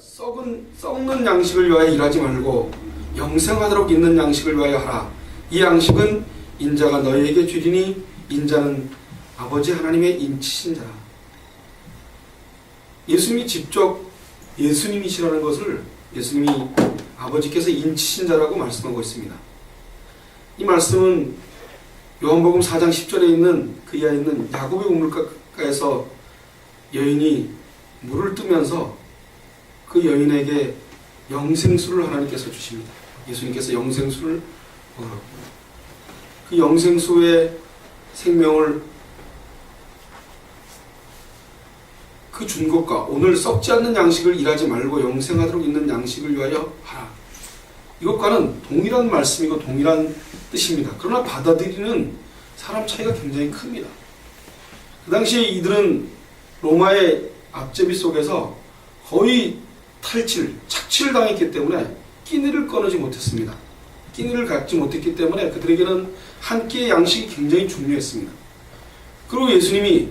썩는 양식을 위하여 일하지 말고 영생하도록 있는 양식을 위하여 하라. 이 양식은 인자가 너희에게 주리니 인자는 아버지 하나님의 인치신 자라. 예수님이 직접 예수님이시라는 것을 예수님이 아버지께서 인치신 자라고 말씀하고 있습니다. 이 말씀은 요한복음 4장 10절에 있는 그 이하에 있는 야곱의 우물가에서 여인이 물을 뜨면서 그 여인에게 영생수를 하나님께서 주십니다. 예수님께서 영생수를 먹으라고. 그 영생수의 생명을 그 준 것과 오늘 썩지 않는 양식을 일하지 말고 영생하도록 있는 양식을 위하여 하라. 이것과는 동일한 말씀이고 동일한 뜻입니다. 그러나 받아들이는 사람 차이가 굉장히 큽니다. 그 당시에 이들은 로마의 앞제비 속에서 거의 착취를 당했기 때문에 끼니를 꺼내지 못했습니다. 끼니를 갖지 못했기 때문에 그들에게는 한 끼의 양식이 굉장히 중요했습니다. 그리고 예수님이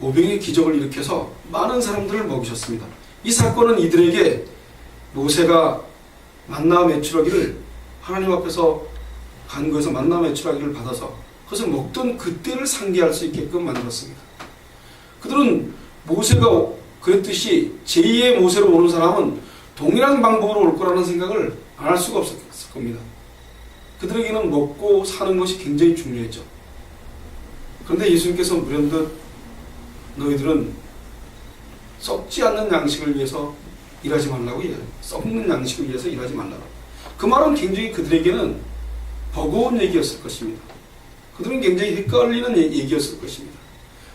오병의 기적을 일으켜서 많은 사람들을 먹이셨습니다. 이 사건은 이들에게 모세가 만나 메추라기를 하나님 앞에서 간구해서 만나 메추라기를 받아서 그것을 먹던 그때를 상기할 수 있게끔 만들었습니다. 그들은 모세가 그랬듯이 제2의 모세로 오는 사람은 동일한 방법으로 올 거라는 생각을 안 할 수가 없었을 겁니다. 그들에게는 먹고 사는 것이 굉장히 중요했죠. 그런데 예수님께서 무련듯 너희들은 썩지 않는 양식을 위해서 일하지 말라고 해요. 썩는 양식을 위해서 일하지 말라고. 그 말은 굉장히 그들에게는 버거운 얘기였을 것입니다. 그들은 굉장히 헷갈리는 얘기였을 것입니다.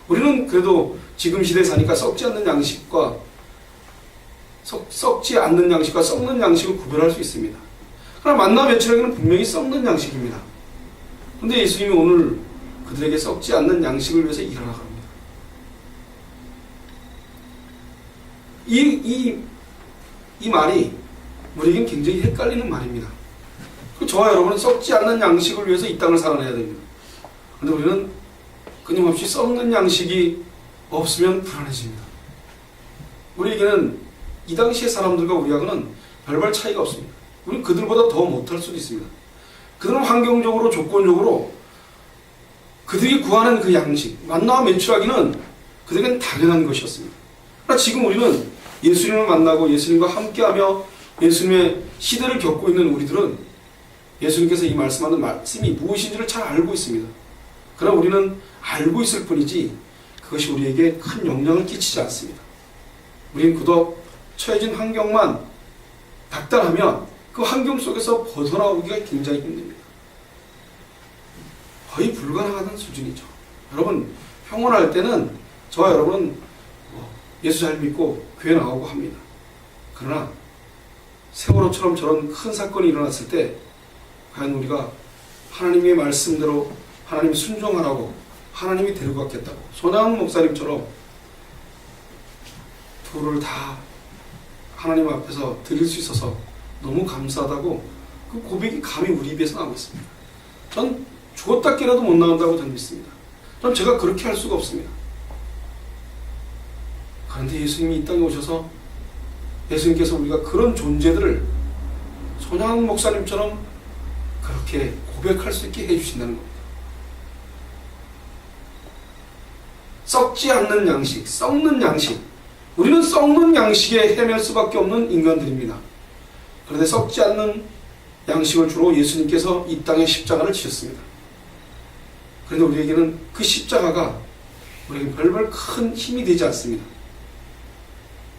우리는 그래도 지금 시대에 사니까 썩지 않는 양식과 썩지 않는 양식과 썩는 양식을 구별할 수 있습니다. 그러나 만나 며칠에는 분명히 썩는 양식입니다. 그런데 예수님이 오늘 그들에게 썩지 않는 양식을 위해서 일하라 합니다. 이 말이 우리에겐 굉장히 헷갈리는 말입니다. 저와 여러분은 썩지 않는 양식을 위해서 이 땅을 살아내야 됩니다. 그런데 우리는 끊임없이 썩는 양식이 없으면 불안해집니다. 우리에게는 이 당시의 사람들과 우리하고는 별반 차이가 없습니다. 우리는 그들보다 더 못할 수도 있습니다. 그들은 환경적으로 조건적으로 그들이 구하는 그 양식, 만나와 메추라기는 그들에게는 당연한 것이었습니다. 그러나 지금 우리는 예수님을 만나고 예수님과 함께하며 예수님의 시대를 겪고 있는 우리들은 예수님께서 이 말씀하는 말씀이 무엇인지를 잘 알고 있습니다. 그러나 우리는 알고 있을 뿐이지 그것이 우리에게 큰 영향을 끼치지 않습니다. 우리는 그저 처해진 환경만 닥달하면 그 환경 속에서 벗어나오기가 굉장히 힘듭니다. 거의 불가능한 수준이죠. 여러분, 평온할 때는 저와 여러분은 예수 잘 믿고 교회 나오고 합니다. 그러나 세월호처럼 저런 큰 사건이 일어났을 때 과연 우리가 하나님의 말씀대로 하나님 순종하라고 하나님이 데리고 갔겠다고 손아은 목사님처럼 둘을 다 하나님 앞에서 드릴 수 있어서 너무 감사하다고 그 고백이 감히 우리 입에서 나오고 있습니다. 전 죽었다 깨라도 못 나온다고 저는 믿습니다. 전 제가 그렇게 할 수가 없습니다. 그런데 예수님이 이 땅에 오셔서 예수님께서 우리가 그런 존재들을 손양훈 목사님처럼 그렇게 고백할 수 있게 해주신다는 겁니다. 썩지 않는 양식, 썩는 양식. 우리는 썩는 양식에 헤맬 수밖에 없는 인간들입니다. 그런데 썩지 않는 양식을 주로 예수님께서 이 땅에 십자가를 지셨습니다. 그런데 우리에게는 그 십자가가 우리에게 별별 큰 힘이 되지 않습니다.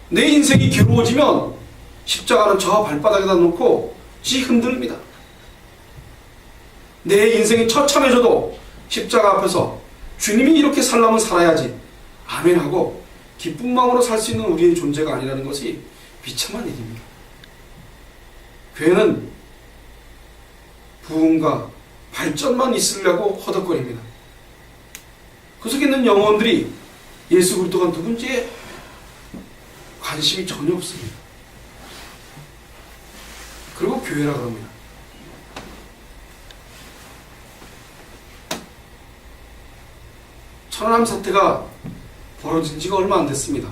내 인생이 괴로워지면 십자가는 저 발바닥에다 놓고 지 흔들립니다. 내 인생이 처참해져도 십자가 앞에서 주님이 이렇게 살라면 살아야지 아멘 하고 기쁜 마음으로 살 수 있는 우리의 존재가 아니라는 것이 비참한 일입니다. 교회는 부흥과 발전만 있으려고 허덕거립니다. 그 속에 있는 영혼들이 예수 그리스도가 누군지에 관심이 전혀 없습니다. 그리고 교회라고 합니다. 천안함 사태가 벌어진 지가 얼마 안 됐습니다.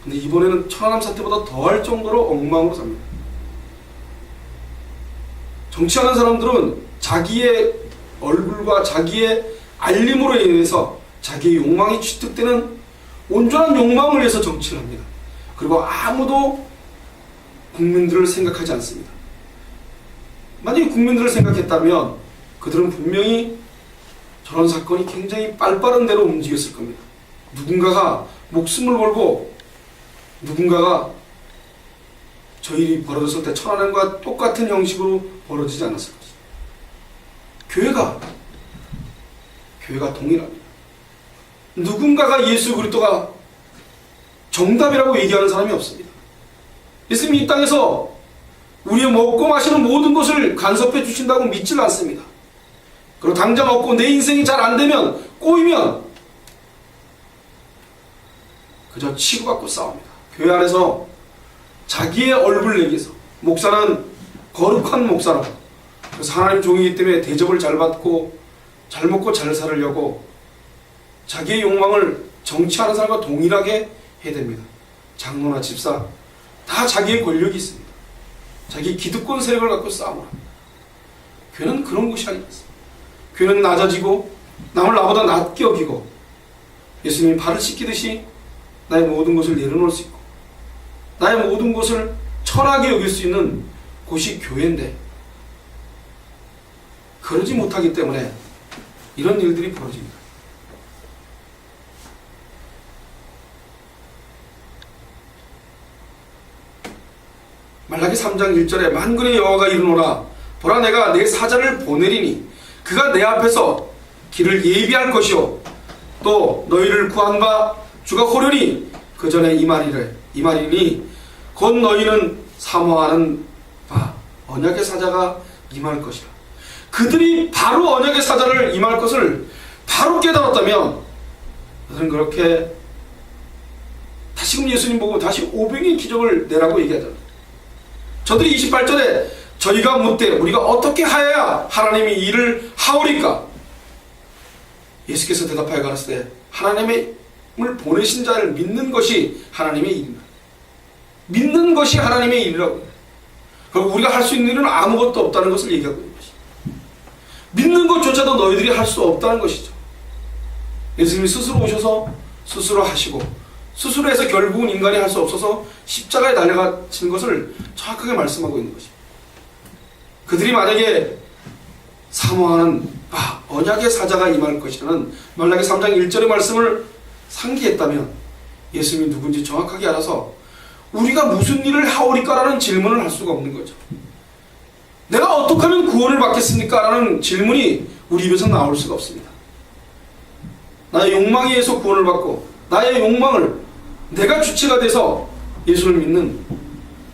근데 이번에는 천안함 사태보다 더할 정도로 엉망으로 삽니다. 정치하는 사람들은 자기의 얼굴과 자기의 알림으로 인해서 자기의 욕망이 취득되는 온전한 욕망을 위해서 정치를 합니다. 그리고 아무도 국민들을 생각하지 않습니다. 만약에 국민들을 생각했다면 그들은 분명히 저런 사건이 굉장히 빨빠른 대로 움직였을 겁니다. 누군가가 목숨을 걸고 누군가가 저 일이 벌어졌을 때 천안함과 똑같은 형식으로 벌어지지 않았을 것입니다. 교회가 동일합니다. 누군가가 예수 그리스도가 정답이라고 얘기하는 사람이 없습니다. 예수님이 이 땅에서 우리의 먹고 마시는 모든 것을 간섭해 주신다고 믿질 않습니다. 그리고 당장 얻고 내 인생이 잘 안 되면 꼬이면 그저 치고받고 싸웁니다. 교회 안에서 자기의 얼굴 내기 위해서 목사는 거룩한 목사라고, 그래서 하나님 종이기 때문에 대접을 잘 받고 잘 먹고 잘 살으려고 자기의 욕망을 정치하는 사람과 동일하게 해야 됩니다. 장로나 집사 다 자기의 권력이 있습니다. 자기 기득권 세력을 갖고 싸움을 합니다. 교회는 그런 곳이 아니었습니다. 교회는 낮아지고 남을 나보다 낮게 여기고 예수님이 발을 씻기듯이 나의 모든 것을 내려놓을 수 있고 나의 모든 것을 천하게 여길 수 있는 곳이 교회인데 그러지 못하기 때문에 이런 일들이 벌어집니다. 말라기 3장 1절에 만군의 여호와가 이르노라 보라 내가 내 사자를 보내리니 그가 내 앞에서 길을 예비할 것이요 또 너희를 구한 바 주가 호련히 그 전에 이 말이니 곧 너희는 사모하는 바 언약의 사자가 임할 것이라. 그들이 바로 언약의 사자를 임할 것을 바로 깨달았다면 그들은 그렇게 다시금 예수님 보고 다시 500의 기적을 내라고 얘기하잖아요. 저들이 28절에 저희가 묻되 우리가 어떻게 하여야 하나님이 이를 하오리까? 예수께서 대답하여 가라사대 하나님을 보내신 자를 믿는 것이 하나님의 일입니다. 믿는 것이 하나님의 일이라고. 그리고 우리가 할 수 있는 일은 아무것도 없다는 것을 얘기하고 있는 것이죠. 믿는 것조차도 너희들이 할 수 없다는 것이죠. 예수님이 스스로 오셔서 스스로 하시고 스스로 해서 결국은 인간이 할 수 없어서 십자가에 달려가신 것을 정확하게 말씀하고 있는 것입니다. 그들이 만약에 사모하는 언약의 사자가 임할 것이라는 말라기 3장 1절의 말씀을 상기했다면 예수님이 누군지 정확하게 알아서 우리가 무슨 일을 하오리까라는 질문을 할 수가 없는 거죠. 내가 어떻게 하면 구원을 받겠습니까? 라는 질문이 우리 입에서 나올 수가 없습니다. 나의 욕망에 의해서 구원을 받고 나의 욕망을 내가 주체가 돼서 예수를 믿는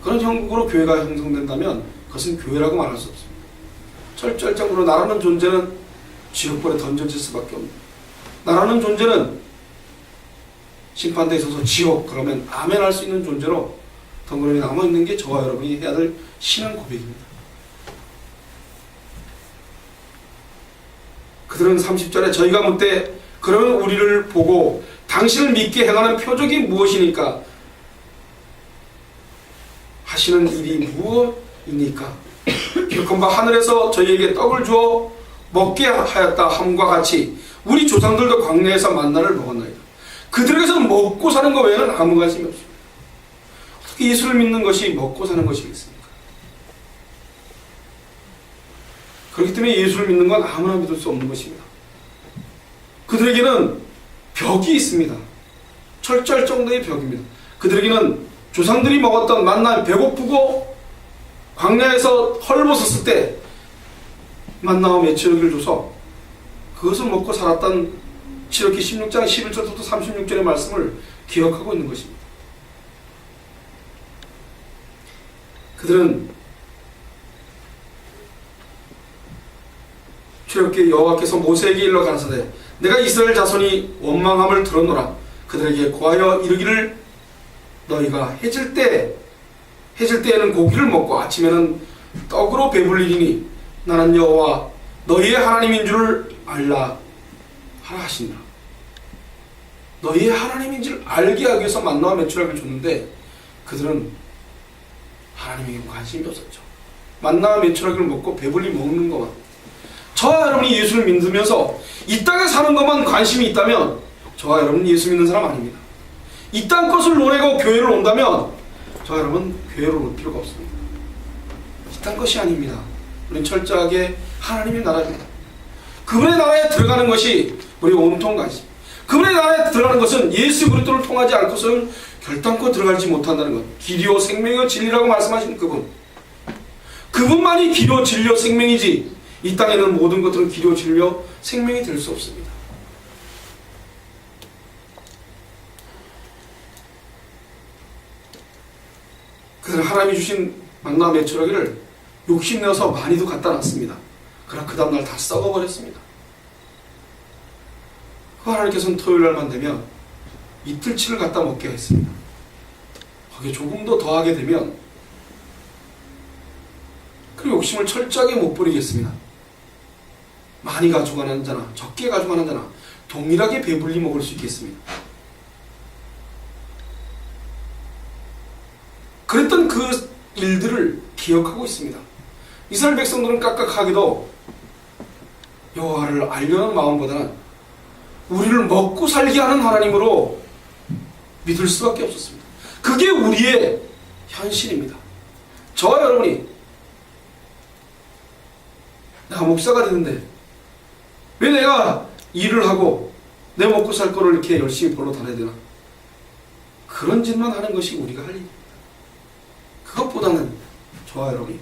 그런 형국으로 교회가 형성된다면 그것은 교회라고 말할 수 없습니다. 철저적으로 나라는 존재는 지옥불에 던져질 수밖에 없습니다. 나라는 존재는 심판대에 있어서 지옥 그러면 아멘 할 수 있는 존재로 덩그러니 남아있는 게 저와 여러분이 해야 될 신앙 고백입니다. 그들은 30절에 저희가 묻되 그러면 우리를 보고 당신을 믿게 행하는 표적이 무엇이니까 하시는 일이 무엇입니까? 기록한 바 하늘에서 저희에게 떡을 주어 먹게 하였다 함과 같이 우리 조상들도 광야에서 만나를 먹었나이다. 그들에게서는 먹고 사는 것 외에는 아무 관심이 없습니다. 어떻게 예수를 믿는 것이 먹고 사는 것이겠습니까? 그렇기 때문에 예수를 믿는 건 아무나 믿을 수 없는 것입니다. 그들에게는 벽이 있습니다. 철저할 정도의 벽입니다. 그들에게는 조상들이 먹었던 만나 배고프고 광야에서 헐벗었을 때 만나와 메추라기를 줘서 그것을 먹고 살았던 시록기 16장 11절부터 36절의 말씀을 기억하고 있는 것입니다. 그들은 출애굽기 여호와께서 모세에게 일러 가라사대 내가 이스라엘 자손이 원망함을 들었노라. 그들에게 고하여 이르기를 너희가 해질 때에는 고기를 먹고 아침에는 떡으로 배불리리니 나는 여호와 너희의 하나님인 줄을 알라 하라 하시니라. 너희의 하나님인지를 알게 하기 위해서 만나와 메추라기를 줬는데 그들은 하나님에게 관심이 없었죠. 만나와 메추라기를 먹고 배불리 먹는 것만, 저와 여러분이 예수를 믿으면서 이 땅에 사는 것만 관심이 있다면 저와 여러분은 예수 믿는 사람 아닙니다. 이 땅 것을 논하고 교회를 온다면 저와 여러분 교회를 올 필요가 없습니다. 이 땅 것이 아닙니다. 우리는 철저하게 하나님의 나라입니다. 그분의 나라에 들어가는 것이 우리 온통 관심. 그분의 나라에 들어가는 것은 예수 그리스도를 통하지 않고서는 결단코 들어가지 못한다는 것. 길이요 생명이요 진리라고 말씀하신 그분만이 길이요 진리요 생명이지 이 땅에 있는 모든 것들은 길이요 진리요 생명이 될 수 없습니다. 그들은 하나님이 주신 만나 메추라기를 욕심내서 많이도 갖다 놨습니다. 그러나 그 다음날 다 썩어버렸습니다. 하나님께서는 토요일날만 되면 이틀치를 갖다 먹게 했습니다. 거기에 조금 더 더하게 되면 그 욕심을 철저하게 못 부리겠습니다. 많이 가져가는 자나 적게 가져가는 자나 동일하게 배불리 먹을 수 있겠습니다. 그랬던 그 일들을 기억하고 있습니다. 이스라엘 백성들은 깍깍하게도 여호와를 알려는 마음보다는 우리를 먹고 살게 하는 하나님으로 믿을 수밖에 없었습니다. 그게 우리의 현실입니다. 저와 여러분이 내가 목사가 되는데 왜 내가 일을 하고 내 먹고 살 거를 이렇게 열심히 벌러 다녀야 되나? 그런 짓만 하는 것이 우리가 할 일입니다. 그것보다는 저와 여러분이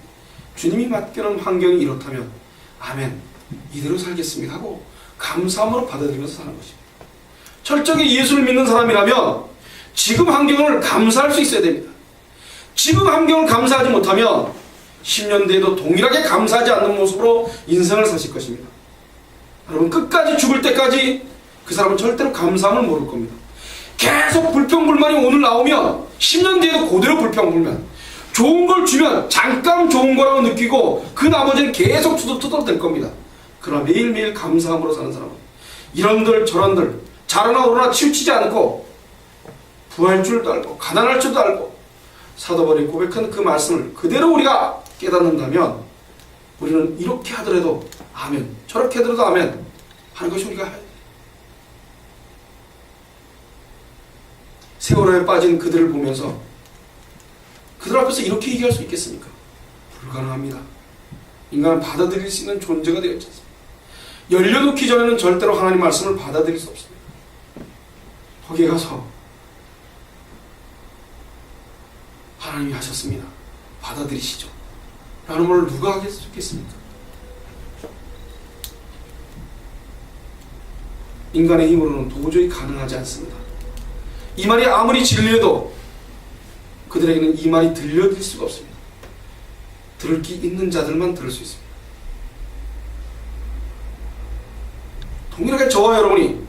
주님이 맡기는 환경이 이렇다면 아멘 이대로 살겠습니다 하고 감사함으로 받아들이면서 사는 것입니다. 철저하게 예수를 믿는 사람이라면 지금 환경을 감사할 수 있어야 됩니다. 지금 환경을 감사하지 못하면 10년 뒤에도 동일하게 감사하지 않는 모습으로 인생을 사실 것입니다. 여러분 끝까지 죽을 때까지 그 사람은 절대로 감사함을 모를 겁니다. 계속 불평불만이 오늘 나오면 10년 뒤에도 그대로 불평불만, 좋은 걸 주면 잠깐 좋은 거라고 느끼고 그 나머지는 계속 투덜투덜 될 겁니다. 그러나 매일매일 감사함으로 사는 사람은 이런들 저런들 잘하나 오르나 치우치지 않고 부할 줄도 알고 가난할 줄도 알고 사도 바울이 고백한 그 말씀을 그대로 우리가 깨닫는다면 우리는 이렇게 하더라도 아멘, 저렇게 하더라도 아멘 하는 것이 우리가 해야 돼요. 세월호에 빠진 그들을 보면서 그들 앞에서 이렇게 얘기할 수 있겠습니까? 불가능합니다. 인간은 받아들일 수 있는 존재가 되었지 않습니까? 열려놓기 전에는 절대로 하나님 말씀을 받아들일 수 없습니다. 거기에 가서 하나님이 하셨습니다. 받아들이시죠. 라는 말을 누가 하겠습니까? 인간의 힘으로는 도저히 가능하지 않습니다. 이 말이 아무리 진리해도 그들에게는 이 말이 들려질 수가 없습니다. 들을 기 있는 자들만 들을 수 있습니다. 동일하게 저와 여러분이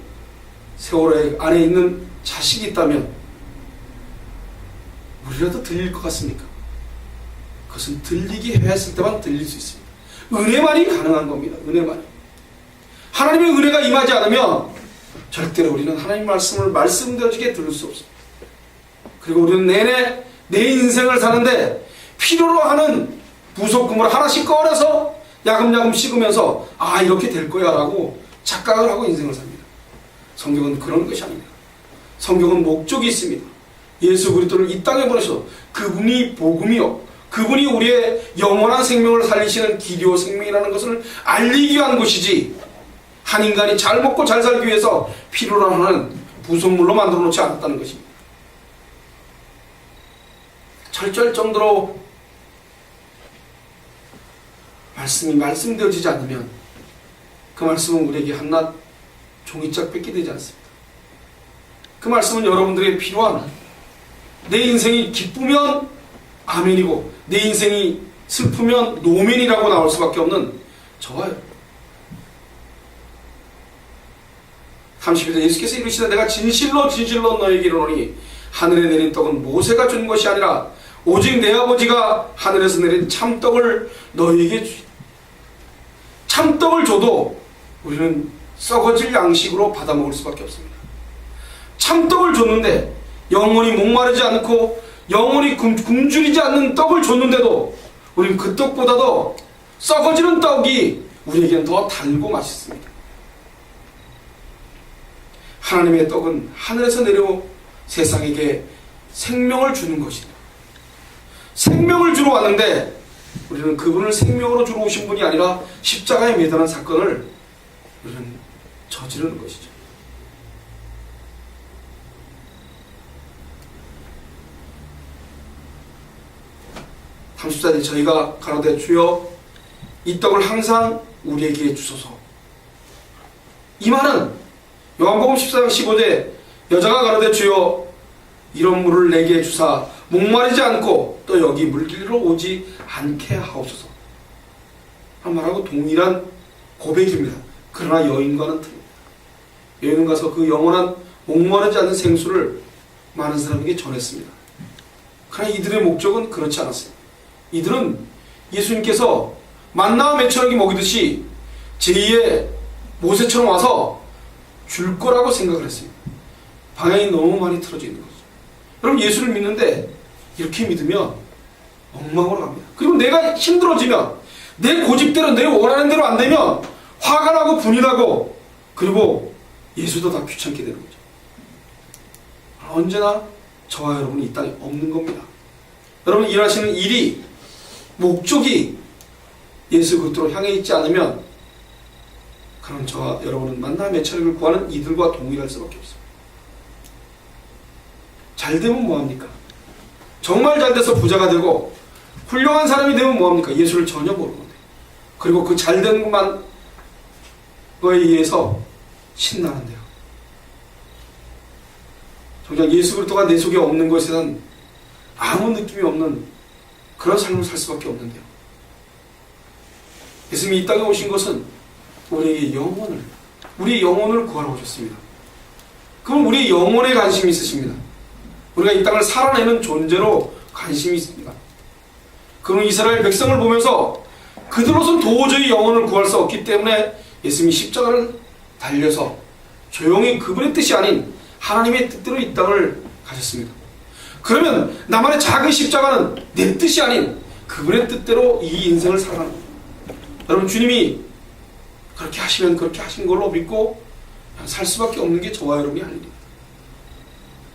세월호 안에 있는 자식이 있다면 우리라도 들릴 것 같습니까? 그것은 들리게 했을 때만 들릴 수 있습니다. 은혜만이 가능한 겁니다. 은혜만이. 하나님의 은혜가 임하지 않으면 절대로 우리는 하나님 말씀을 말씀드려지게 들을 수 없습니다. 그리고 우리는 내내 내 인생을 사는데 필요로 하는 부속금을 하나씩 꺼내서 야금야금 씹으면서 아 이렇게 될 거야 라고 착각을 하고 인생을 삽니다. 성경은 그런 것이 아닙니다. 성경은 목적이 있습니다. 예수 그리스도를 이 땅에 보내셔서 그분이 복음이요 그분이 우리의 영원한 생명을 살리시는 길이요 생명이라는 것을 알리기 위한 것이지 한 인간이 잘 먹고 잘 살기 위해서 필요로 하는 부속물로 만들어 놓지 않았다는 것입니다. 철저할 정도로 말씀이 말씀되어지지 않으면 그 말씀은 우리에게 한낱 종이짝 뺏게 되지 않습니다. 그 말씀은 여러분들에게 필요한 내 인생이 기쁘면 아멘이고 내 인생이 슬프면 노멘이라고 나올 수밖에 없는 저와요. 30절에 예수께서 이르시되 내가 진실로 진실로 너에게 이르노니 하늘에 내린 떡은 모세가 준 것이 아니라 오직 내 아버지가 하늘에서 내린 참떡을 너에게 주시다. 참떡을 줘도 우리는 썩어질 양식으로 받아먹을 수밖에 없습니다. 참떡을 줬는데 영원히 목마르지 않고 영원히 굶주리지 않는 떡을 줬는데도 우리는 그 떡보다도 썩어지는 떡이 우리에게는 더 달고 맛있습니다. 하나님의 떡은 하늘에서 내려 세상에게 생명을 주는 것이다. 생명을 주러 왔는데 우리는 그분을 생명으로 주러 오신 분이 아니라 십자가에 매달은 사건을 우리는 저지르는 것이죠. 30절에 저희가 가로되 주여 이 떡을 항상 우리에게 주소서. 이 말은 요한복음 14장 15절 여자가 가로되 주여 이런 물을 내게 주사 목마르지 않고 또 여기 물길로 오지 않게 하옵소서 한 말하고 동일한 고백입니다. 그러나 여인과는 틀립니다. 여인은 가서 그 영원한 목마르지 않는 생수를 많은 사람에게 전했습니다. 그러나 이들의 목적은 그렇지 않았어요. 이들은 예수님께서 만나와 메추라기 먹이듯이 제2의 모세처럼 와서 줄 거라고 생각을 했습니다. 방향이 너무 많이 틀어져 있는 거죠. 여러분 예수를 믿는데 이렇게 믿으면 엉망으로 갑니다. 그리고 내가 힘들어지면 내 고집대로 내 원하는 대로 안 되면 화가 나고 분이 나고 그리고 예수도 다 귀찮게 되는 거죠. 언제나 저와 여러분이 이 땅에 없는 겁니다. 여러분 일하시는 일이 목적이 예수 그리스도로 향해 있지 않으면 그럼 저와 여러분은 만나 매철을 구하는 이들과 동일할 수밖에 없습니다. 잘 되면 뭐합니까? 정말 잘 돼서 부자가 되고 훌륭한 사람이 되면 뭐합니까? 예수를 전혀 모르는데 그리고 그 잘된 것만 거에 의해서 신나는데요. 정작 예수 그리스도가 내 속에 없는 것에는 아무 느낌이 없는 그런 삶을 살 수밖에 없는데요. 예수님이 이 땅에 오신 것은 우리의 영혼을 구하러 오셨습니다. 그럼 우리의 영혼에 관심이 있으십니다. 우리가 이 땅을 살아내는 존재로 관심이 있습니다. 그럼 이스라엘 백성을 보면서 그들로서는 도저히 영혼을 구할 수 없기 때문에 예수님이 십자가를 달려서 조용히 그분의 뜻이 아닌 하나님의 뜻대로 이 땅을 가셨습니다. 그러면 나만의 작은 십자가는 내 뜻이 아닌 그분의 뜻대로 이 인생을 살아가는 거예요. 여러분 주님이 그렇게 하시면 그렇게 하신 걸로 믿고 살 수밖에 없는 게 저와 여러분이 할 일입니다.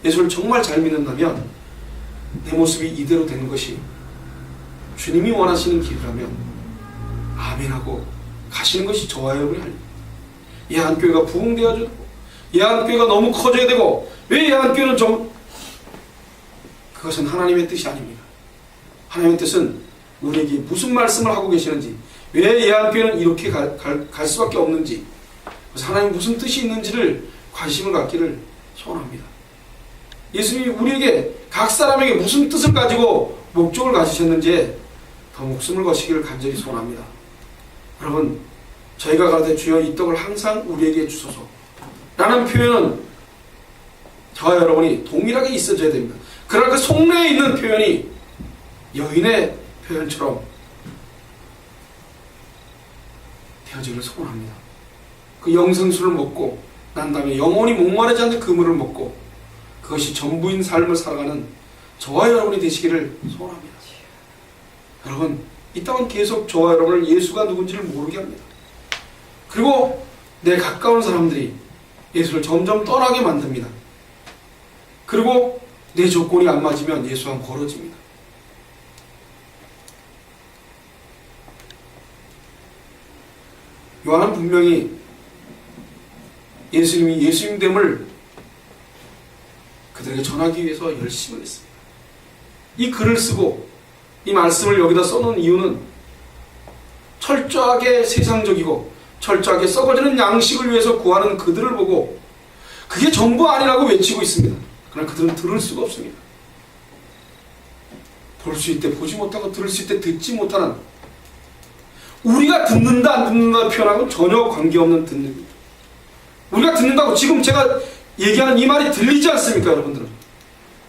예수를 정말 잘 믿는다면 내 모습이 이대로 되는 것이 주님이 원하시는 길이라면 아멘하고 가시는 것이 저와 여러분이 할 일입니다. 예한교회가 부흥되어야 되고 예한교회가 너무 커져야 되고 왜 예한교회는 그것은 하나님의 뜻이 아닙니다. 하나님의 뜻은 우리에게 무슨 말씀을 하고 계시는지 왜 예한교회는 이렇게 갈 수밖에 없는지 그래서 하나님 무슨 뜻이 있는지를 관심을 갖기를 소원합니다. 예수님이 우리에게 각 사람에게 무슨 뜻을 가지고 목적을 가지셨는지에 더 목숨을 거시기를 간절히 소원합니다. 여러분 저희가 가로되 주여 이 떡을 항상 우리에게 주소서 라는 표현은 저와 여러분이 동일하게 있어줘야 됩니다. 그러나 그 속내에 있는 표현이 여인의 표현처럼 되어지기를 소원합니다. 그 영생수를 먹고 난 다음에 영원히 목마르지 않는 그 물을 먹고 그것이 전부인 삶을 살아가는 저와 여러분이 되시기를 소원합니다. 여러분 이 땅은 계속 저와 여러분을 예수가 누군지를 모르게 합니다. 그리고 내 가까운 사람들이 예수를 점점 떠나게 만듭니다. 그리고 내 조건이 안 맞으면 예수와 멀어집니다. 요한은 분명히 예수님이 예수님됨을 그들에게 전하기 위해서 열심을 했습니다. 이 글을 쓰고 이 말씀을 여기다 써놓은 이유는 철저하게 세상적이고 철저하게 썩어지는 양식을 위해서 구하는 그들을 보고 그게 전부 아니라고 외치고 있습니다. 그러나 그들은 들을 수가 없습니다. 볼 수 있을 때 보지 못하고 들을 수 있을 때 듣지 못하는 우리가 듣는다 안 듣는다 표현하고는 전혀 관계없는 듣는 겁니다. 우리가 듣는다고 지금 제가 얘기하는 이 말이 들리지 않습니까 여러분들은?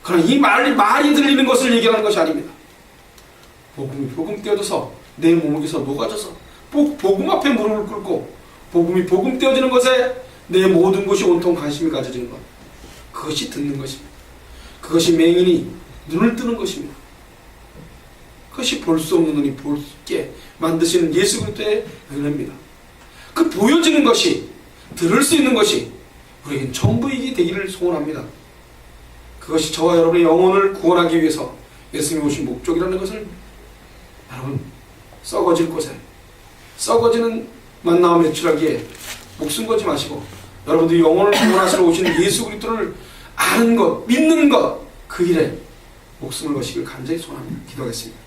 그러나 이 말이 들리는 것을 얘기하는 것이 아닙니다. 복음이 복음 떼어져서 내 몸에서 녹아져서 복음 앞에 무릎을 꿇고 복음이 복음 떼어지는 것에 내 모든 것이 온통 관심이 가져지는 것 그것이 듣는 것입니다. 그것이 맹인이 눈을 뜨는 것입니다. 그것이 볼 수 없는 눈이 볼게 만드시는 예수 그리스도의 은혜입니다. 그 보여지는 것이, 들을 수 있는 것이 우리에겐 전부이게 되기를 소원합니다. 그것이 저와 여러분의 영혼을 구원하기 위해서 예수님이 오신 목적이라는 것을 여러분, 썩어질 곳에, 썩어지는 만나와 매출하기에 목숨 걸지 마시고 여러분들이 영혼을 구원하시러 오신 예수 그리스도를 아는 것, 믿는 것, 그 일에 목숨을 거시길 간절히 소원합니다. 기도하겠습니다.